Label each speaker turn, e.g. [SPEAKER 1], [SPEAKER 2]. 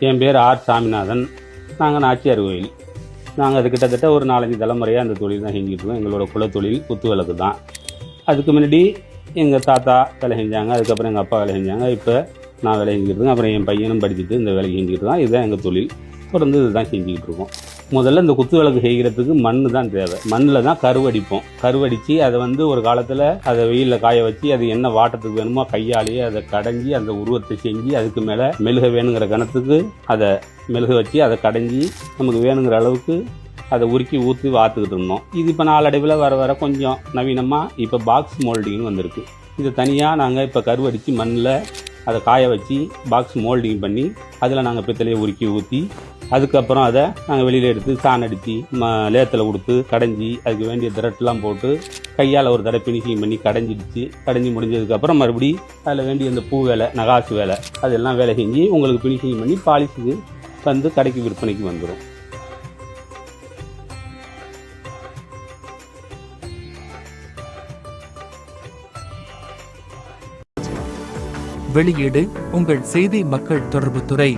[SPEAKER 1] என் பேர் ஆர் சாமிநாதன். நாங்கள் நாச்சியார் கோயில். நாங்கள் அது கிட்டத்தட்ட ஒரு 4-5 தலைமுறையாக அந்த தொழில் தான் செஞ்சுட்ருக்கோம். எங்களோட குலத்தொழில் குத்து விளக்கு தான். அதுக்கு முன்னாடி எங்கள் தாத்தா வேலை செஞ்சாங்க, அதுக்கப்புறம் எங்கள் அப்பா வேலை செஞ்சாங்க, இப்போ நான் வேலை செஞ்சுக்கிட்டு இருக்கேன். அப்புறம் என் பையனும் படிச்சுட்டு இந்த வேலைக்கு செஞ்சுக்கிட்டு இருக்கான். இதுதான் எங்கள் தொழில். தொடர்ந்து இதுதான் செஞ்சுக்கிட்டு இருக்கோம். முதல்ல இந்த குத்து விளக்கு செய்கிறதுக்கு மண் தான் தேவை. மண்ணில் தான் கருவடிப்போம். கருவடித்து அதை ஒரு காலத்தில் அதை வெயிலில் காய வச்சு அது என்ன வாட்டத்துக்கு வேணுமோ கையாலேயே அதை கடைஞ்சி அந்த உருவத்தை செஞ்சு அதுக்கு மேலே மெழுக வேணுங்கிற கணத்துக்கு அதை மெழுக வச்சு அதை கடைஞ்சி நமக்கு வேணுங்கிற அளவுக்கு அதை உருக்கி ஊற்றி வாத்துக்கிட்டு இருந்தோம். இது இப்போ நாளடைவில் வர கொஞ்சம் நவீனமாக இப்போ பாக்ஸ் மோல்டிங்னு வந்திருக்கு. இதை தனியாக நாங்கள் இப்போ கருவடித்து மண்ணில் அதை காய வச்சு பாக்ஸ் மோல்டிங் பண்ணி அதில் நாங்கள் பித்தளையை உருக்கி ஊற்றி அதுக்கப்புறம் அதை நாங்கள் வெளியில் எடுத்து சாணடித்து லேத்தில் கொடுத்து கடைஞ்சி அதுக்கு வேண்டிய திரட்டெலாம் போட்டு கையால் ஒரு தடவை பினிஷிங் பண்ணி கடைஞ்சி முடிஞ்சதுக்கப்புறம் மறுபடி அதில் வேண்டிய இந்த பூ வேலை, நகாசு வேலை அதெல்லாம் வேலை செஞ்சு உங்களுக்கு பினிஷிங் பண்ணி பாலிஷுக்கு கடைக்கு விற்பனைக்கு வந்துடும்.
[SPEAKER 2] வெளியீடு உங்கள் செய்தி மக்கள் தொடர்புத்துறை.